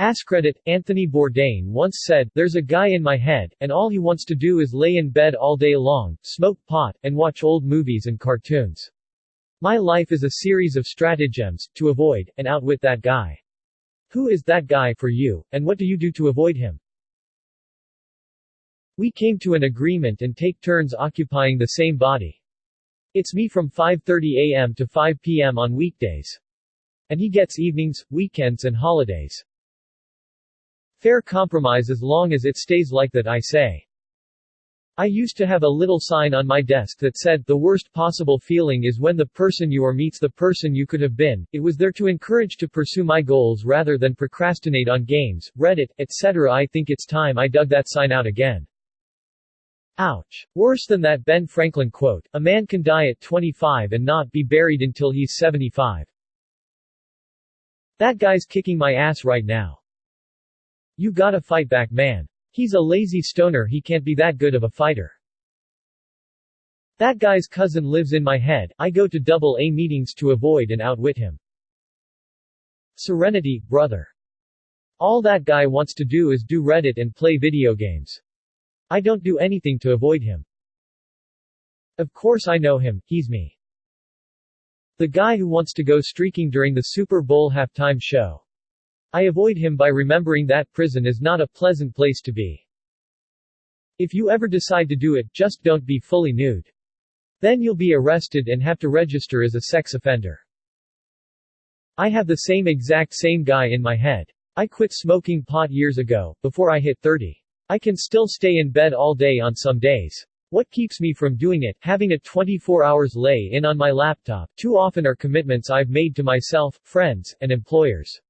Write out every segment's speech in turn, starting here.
Askreddit, Anthony Bourdain once said, "There's a guy in my head, and all he wants to do is lay in bed all day long, smoke pot, and watch old movies and cartoons. My life is a series of stratagems, to avoid, and outwit that guy." Who is that guy for you, and what do you do to avoid him? We came to an agreement and take turns occupying the same body. It's me from 5:30 a.m. to 5 p.m. on weekdays. And he gets evenings, weekends and holidays. Fair compromise as long as it stays like that, I say. I used to have a little sign on my desk that said, "The worst possible feeling is when the person you are meets the person you could have been." It was there to encourage to pursue my goals rather than procrastinate on games, Reddit, etc. I think it's time I dug that sign out again. Ouch. Worse than that Ben Franklin quote, "A man can die at 25 and not be buried until he's 75. That guy's kicking my ass right now. You gotta fight back, man. He's a lazy stoner, he can't be that good of a fighter. That guy's cousin lives in my head, I go to AA meetings to avoid and outwit him. Serenity, brother. All that guy wants to do is do Reddit and play video games. I don't do anything to avoid him. Of course I know him, he's me. The guy who wants to go streaking during the Super Bowl halftime show. I avoid him by remembering that prison is not a pleasant place to be. If you ever decide to do it, just don't be fully nude. Then you'll be arrested and have to register as a sex offender. I have the exact same guy in my head. I quit smoking pot years ago, before I hit 30. I can still stay in bed all day on some days. What keeps me from doing it? Having it 24 hours lay in on my laptop. Too often are commitments I've made to myself, friends, and employers.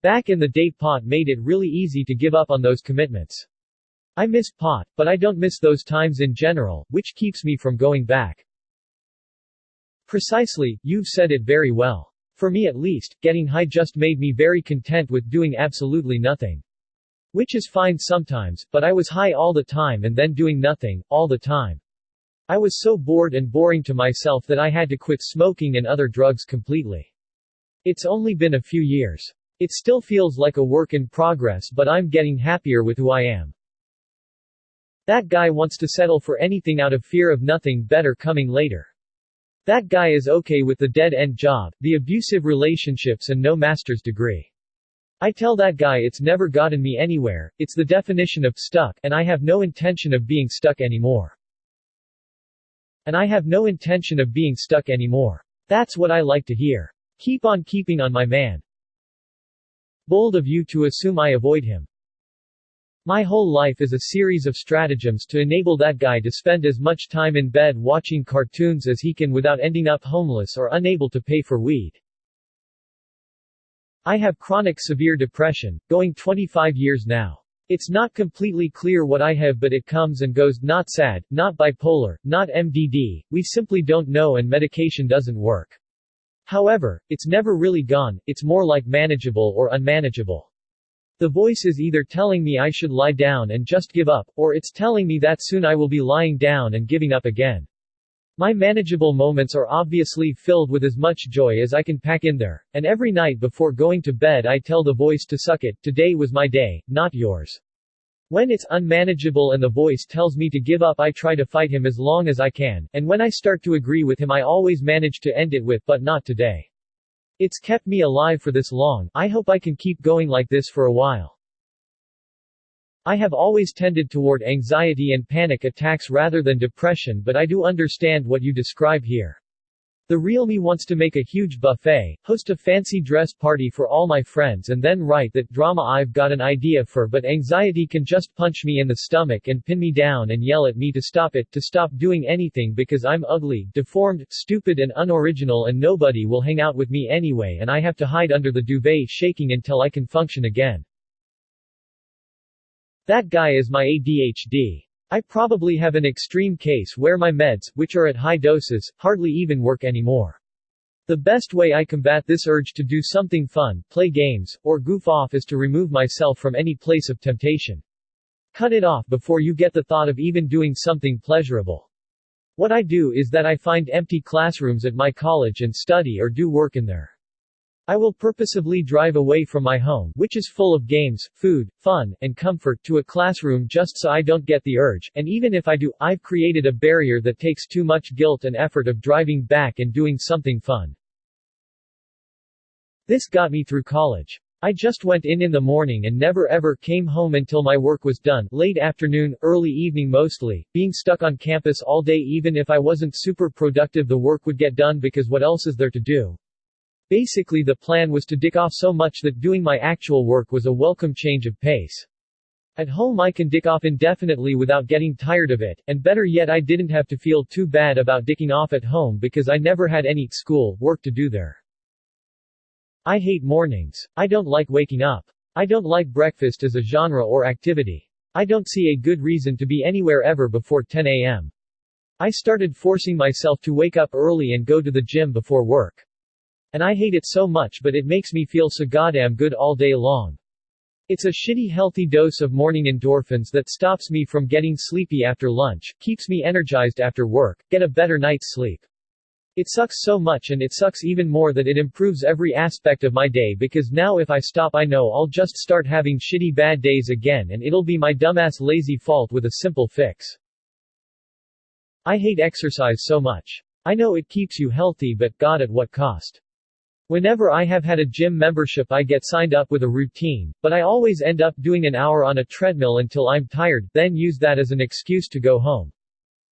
Back in the day, pot made it really easy to give up on those commitments. I miss pot, but I don't miss those times in general, which keeps me from going back. Precisely, you've said it very well. For me at least, getting high just made me very content with doing absolutely nothing. Which is fine sometimes, but I was high all the time and then doing nothing, all the time. I was so bored and boring to myself that I had to quit smoking and other drugs completely. It's only been a few years. It still feels like a work in progress, but I'm getting happier with who I am. That guy wants to settle for anything out of fear of nothing better coming later. That guy is okay with the dead-end job, the abusive relationships and no master's degree. I tell that guy it's never gotten me anywhere, it's the definition of stuck, and I have no intention of being stuck anymore. That's what I like to hear. Keep on keeping on, my man. Bold of you to assume I avoid him. My whole life is a series of stratagems to enable that guy to spend as much time in bed watching cartoons as he can without ending up homeless or unable to pay for weed. I have chronic severe depression, going 25 years now. It's not completely clear what I have, but it comes and goes, not sad, not bipolar, not MDD, we simply don't know and medication doesn't work. However, it's never really gone, it's more like manageable or unmanageable. The voice is either telling me I should lie down and just give up, or it's telling me that soon I will be lying down and giving up again. My manageable moments are obviously filled with as much joy as I can pack in there, and every night before going to bed I tell the voice to suck it, today was my day, not yours. When it's unmanageable and the voice tells me to give up, I try to fight him as long as I can, and when I start to agree with him I always manage to end it with, but not today. It's kept me alive for this long, I hope I can keep going like this for a while. I have always tended toward anxiety and panic attacks rather than depression, but I do understand what you describe here. The real me wants to make a huge buffet, host a fancy dress party for all my friends and then write that drama I've got an idea for, but anxiety can just punch me in the stomach and pin me down and yell at me to stop doing anything because I'm ugly, deformed, stupid and unoriginal and nobody will hang out with me anyway and I have to hide under the duvet shaking until I can function again. That guy is my ADHD. I probably have an extreme case where my meds, which are at high doses, hardly even work anymore. The best way I combat this urge to do something fun, play games, or goof off is to remove myself from any place of temptation. Cut it off before you get the thought of even doing something pleasurable. What I do is that I find empty classrooms at my college and study or do work in there. I will purposefully drive away from my home, which is full of games, food, fun, and comfort, to a classroom just so I don't get the urge, and even if I do, I've created a barrier that takes too much guilt and effort of driving back and doing something fun. This got me through college. I just went in the morning and never ever came home until my work was done, late afternoon, early evening mostly, being stuck on campus all day. Even if I wasn't super productive, the work would get done because what else is there to do? Basically the plan was to dick off so much that doing my actual work was a welcome change of pace. At home I can dick off indefinitely without getting tired of it, and better yet I didn't have to feel too bad about dicking off at home because I never had any work to do there. I hate mornings. I don't like waking up. I don't like breakfast as a genre or activity. I don't see a good reason to be anywhere ever before 10 a.m. I started forcing myself to wake up early and go to the gym before work. And I hate it so much, but it makes me feel so goddamn good all day long. It's a shitty healthy dose of morning endorphins that stops me from getting sleepy after lunch, keeps me energized after work, get a better night's sleep. It sucks so much, and it sucks even more that it improves every aspect of my day, because now if I stop I know I'll just start having shitty bad days again, and it'll be my dumbass lazy fault with a simple fix. I hate exercise so much. I know it keeps you healthy, but God, at what cost? Whenever I have had a gym membership I get signed up with a routine, but I always end up doing an hour on a treadmill until I'm tired, then use that as an excuse to go home.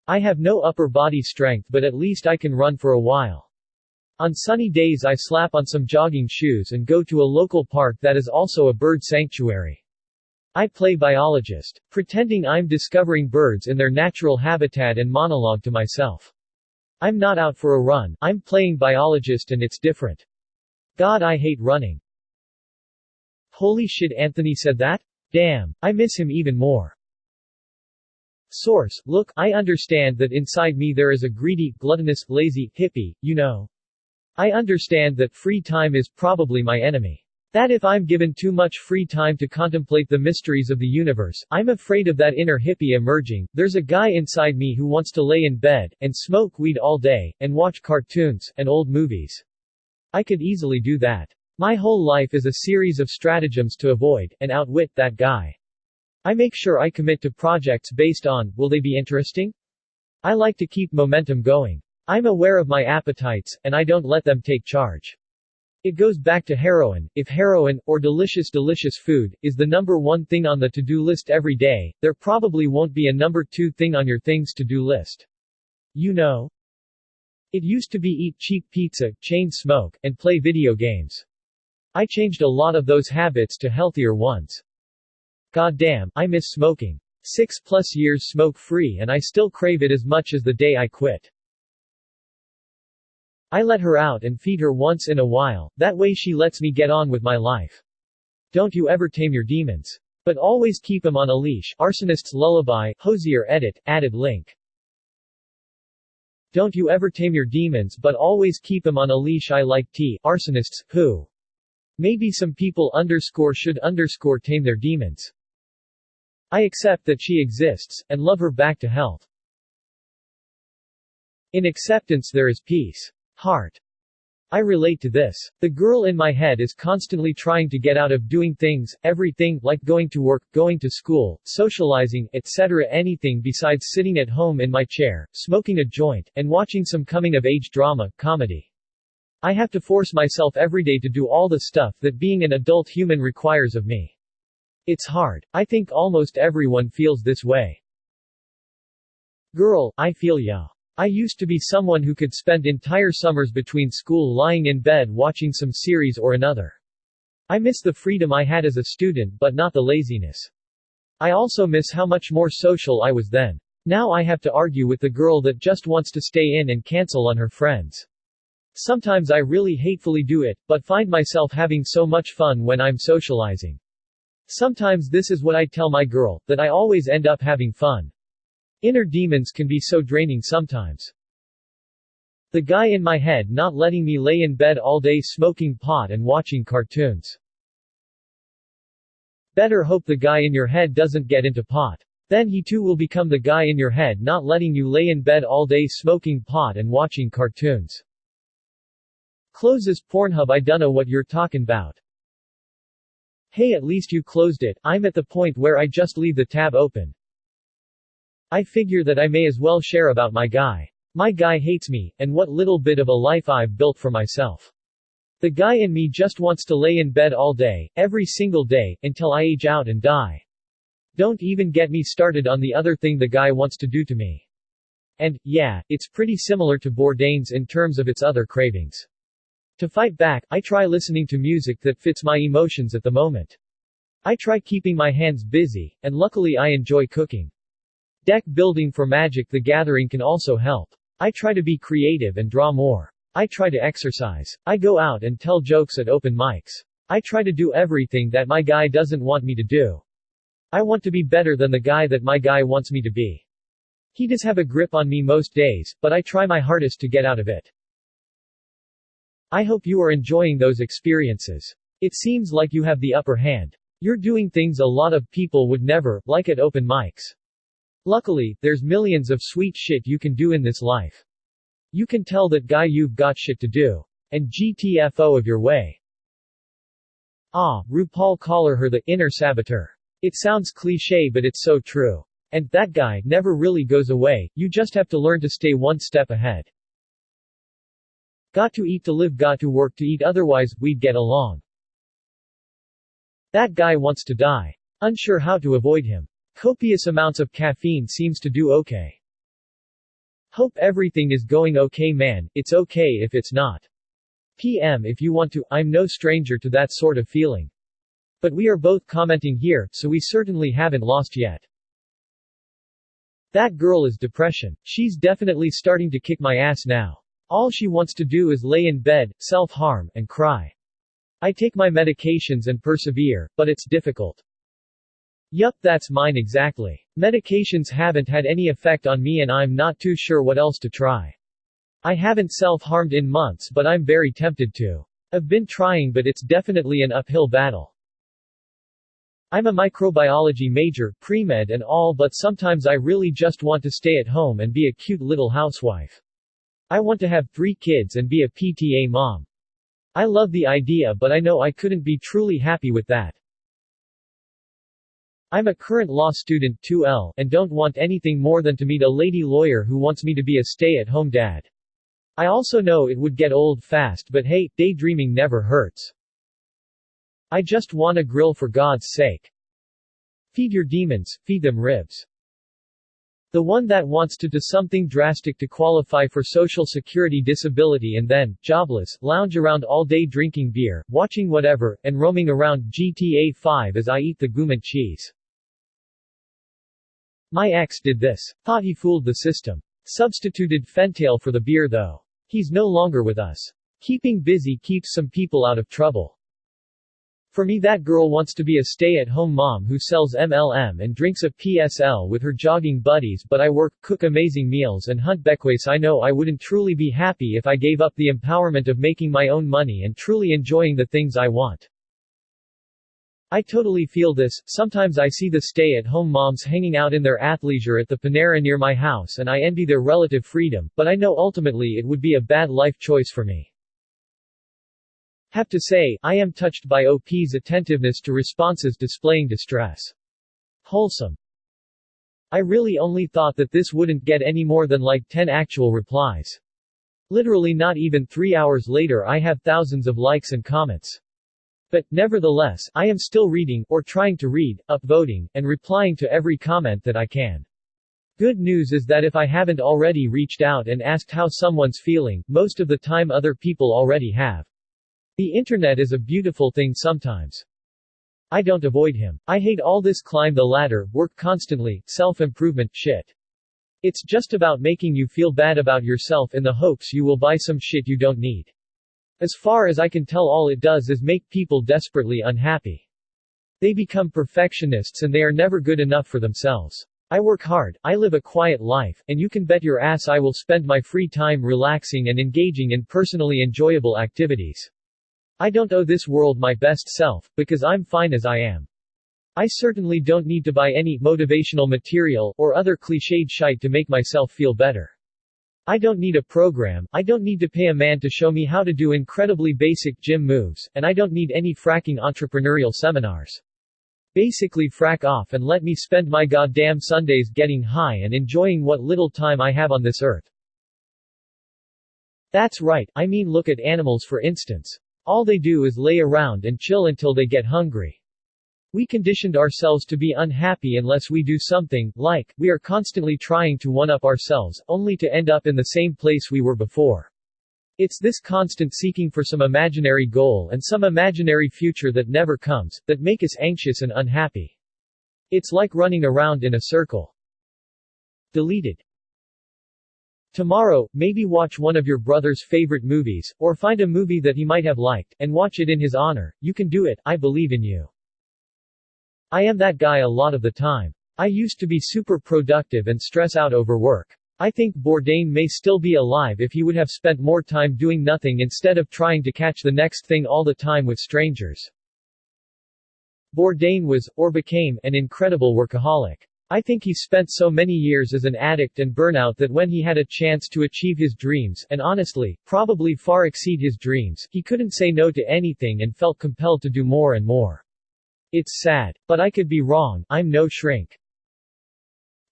I have no upper body strength, but at least I can run for a while. On sunny days I slap on some jogging shoes and go to a local park that is also a bird sanctuary. I play biologist, pretending I'm discovering birds in their natural habitat and monologue to myself. I'm not out for a run, I'm playing biologist and it's different. God, I hate running. Holy shit, Anthony said that? Damn, I miss him even more. Source: look, I understand that inside me there is a greedy, gluttonous, lazy, hippie, you know. I understand that free time is probably my enemy. That if I'm given too much free time to contemplate the mysteries of the universe, I'm afraid of that inner hippie emerging. There's a guy inside me who wants to lay in bed, and smoke weed all day, and watch cartoons, and old movies. I could easily do that. My whole life is a series of stratagems to avoid, and outwit that guy. I make sure I commit to projects based on, will they be interesting? I like to keep momentum going. I'm aware of my appetites, and I don't let them take charge. It goes back to heroin. If heroin, or delicious food, is the number one thing on the to-do list every day, there probably won't be a number two thing on your things to-do list. You know? It used to be eat cheap pizza, chain smoke, and play video games. I changed a lot of those habits to healthier ones. Goddamn, I miss smoking. 6+ years smoke-free and I still crave it as much as the day I quit. I let her out and feed her once in a while, that way she lets me get on with my life. Don't you ever tame your demons. But always keep 'em on a leash. Arsonist's Lullaby, Hosier edit, added link. Don't you ever tame your demons, but always keep 'em on a leash. I like arsonists, who maybe some people should tame their demons. I accept that she exists, and love her back to health. In acceptance there is peace. Heart. I relate to this. The girl in my head is constantly trying to get out of doing things, everything, like going to work, going to school, socializing, etc. Anything besides sitting at home in my chair, smoking a joint, and watching some coming-of-age drama, comedy. I have to force myself every day to do all the stuff that being an adult human requires of me. It's hard. I think almost everyone feels this way. Girl, I feel ya. I used to be someone who could spend entire summers between school lying in bed watching some series or another. I miss the freedom I had as a student, but not the laziness. I also miss how much more social I was then. Now I have to argue with the girl that just wants to stay in and cancel on her friends. Sometimes I really hatefully do it, but find myself having so much fun when I'm socializing. Sometimes this is what I tell my girl, that I always end up having fun. Inner demons can be so draining sometimes. The guy in my head not letting me lay in bed all day smoking pot and watching cartoons. Better hope the guy in your head doesn't get into pot. Then he too will become the guy in your head not letting you lay in bed all day smoking pot and watching cartoons. Closes Pornhub. I dunno what you're talking about. Hey, at least you closed it. I'm at the point where I just leave the tab open. I figure that I may as well share about my guy. My guy hates me, and what little bit of a life I've built for myself. The guy in me just wants to lay in bed all day, every single day, until I age out and die. Don't even get me started on the other thing the guy wants to do to me. And, yeah, it's pretty similar to Bourdain's in terms of its other cravings. To fight back, I try listening to music that fits my emotions at the moment. I try keeping my hands busy, and luckily I enjoy cooking. Deck building for Magic the Gathering can also help. I try to be creative and draw more. I try to exercise. I go out and tell jokes at open mics. I try to do everything that my guy doesn't want me to do. I want to be better than the guy that my guy wants me to be. He does have a grip on me most days, but I try my hardest to get out of it. I hope you are enjoying those experiences. It seems like you have the upper hand. You're doing things a lot of people would never, like at open mics. Luckily, there's millions of sweet shit you can do in this life. You can tell that guy you've got shit to do. And GTFO of your way. RuPaul call her the inner saboteur. It sounds cliché but it's so true. And that guy never really goes away, you just have to learn to stay one step ahead. Got to eat to live, got to work to eat, otherwise, we'd get along. That guy wants to die. Unsure how to avoid him. Copious amounts of caffeine seems to do okay. Hope everything is going okay, man. It's okay if it's not. PM if you want to. I'm no stranger to that sort of feeling. But we are both commenting here, so we certainly haven't lost yet. That girl is depression. She's definitely starting to kick my ass now. All she wants to do is lay in bed, self-harm, and cry. I take my medications and persevere, but it's difficult. Yup, that's mine exactly. Medications haven't had any effect on me and I'm not too sure what else to try. I haven't self-harmed in months but I'm very tempted to. I've been trying but it's definitely an uphill battle. I'm a microbiology major, pre-med and all, but sometimes I really just want to stay at home and be a cute little housewife. I want to have 3 kids and be a PTA mom. I love the idea but I know I couldn't be truly happy with that. I'm a current law student 2L and don't want anything more than to meet a lady lawyer who wants me to be a stay-at-home dad. I also know it would get old fast but hey, daydreaming never hurts. I just want a grill for God's sake. Feed your demons, feed them ribs. The one that wants to do something drastic to qualify for Social Security disability and then, jobless, lounge around all day drinking beer, watching whatever, and roaming around GTA 5 as I eat the gourmet cheese. My ex did this. Thought he fooled the system. Substituted Fentail for the beer though. He's no longer with us. Keeping busy keeps some people out of trouble. For me, that girl wants to be a stay-at-home mom who sells MLM and drinks a PSL with her jogging buddies, but I work, cook amazing meals and hunt bequace. I know I wouldn't truly be happy if I gave up the empowerment of making my own money and truly enjoying the things I want. I totally feel this. Sometimes I see the stay-at-home moms hanging out in their athleisure at the Panera near my house and I envy their relative freedom, but I know ultimately it would be a bad life choice for me. Have to say, I am touched by OP's attentiveness to responses displaying distress. Wholesome. I really only thought that this wouldn't get any more than like 10 actual replies. Literally not even 3 hours later I have thousands of likes and comments. But, nevertheless, I am still reading, or trying to read, upvoting, and replying to every comment that I can. Good news is that if I haven't already reached out and asked how someone's feeling, most of the time other people already have. The internet is a beautiful thing sometimes. I don't avoid him. I hate all this climb the ladder, work constantly, self-improvement shit. It's just about making you feel bad about yourself in the hopes you will buy some shit you don't need. As far as I can tell, all it does is make people desperately unhappy. They become perfectionists and they are never good enough for themselves. I work hard, I live a quiet life, and you can bet your ass I will spend my free time relaxing and engaging in personally enjoyable activities. I don't owe this world my best self, because I'm fine as I am. I certainly don't need to buy any motivational material or other cliched shite to make myself feel better. I don't need a program, I don't need to pay a man to show me how to do incredibly basic gym moves, and I don't need any fracking entrepreneurial seminars. Basically frack off and let me spend my goddamn Sundays getting high and enjoying what little time I have on this earth. That's right, I mean look at animals for instance. All they do is lay around and chill until they get hungry. We conditioned ourselves to be unhappy unless we do something, like, we are constantly trying to one-up ourselves, only to end up in the same place we were before. It's this constant seeking for some imaginary goal and some imaginary future that never comes, that make us anxious and unhappy. It's like running around in a circle. Deleted. Tomorrow, maybe watch one of your brother's favorite movies, or find a movie that he might have liked, and watch it in his honor. You can do it, I believe in you. I am that guy a lot of the time. I used to be super productive and stress out over work. I think Bourdain may still be alive if he would have spent more time doing nothing instead of trying to catch the next thing all the time with strangers. Bourdain was, or became, an incredible workaholic. I think he spent so many years as an addict and burnout that when he had a chance to achieve his dreams, and honestly, probably far exceed his dreams, he couldn't say no to anything and felt compelled to do more and more. It's sad. But I could be wrong, I'm no shrink.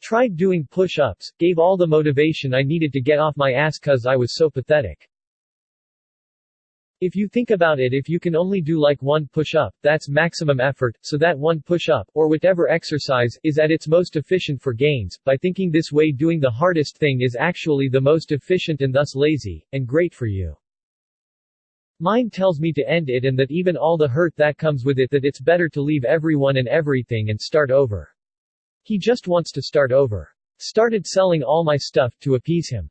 Tried doing push-ups, gave all the motivation I needed to get off my ass cause I was so pathetic. If you think about it, if you can only do like one push-up, that's maximum effort, so that one push-up, or whatever exercise, is at its most efficient for gains. By thinking this way, doing the hardest thing is actually the most efficient and thus lazy, and great for you. Mind tells me to end it and that even all the hurt that comes with it, that it's better to leave everyone and everything and start over. He just wants to start over. Started selling all my stuff to appease him.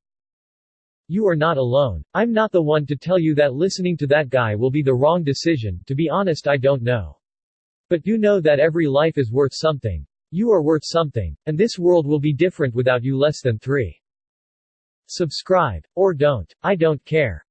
You are not alone. I'm not the one to tell you that listening to that guy will be the wrong decision. To be honest, I don't know. But do know that every life is worth something. You are worth something. And this world will be different without you. Less than 3. Subscribe. Or don't. I don't care.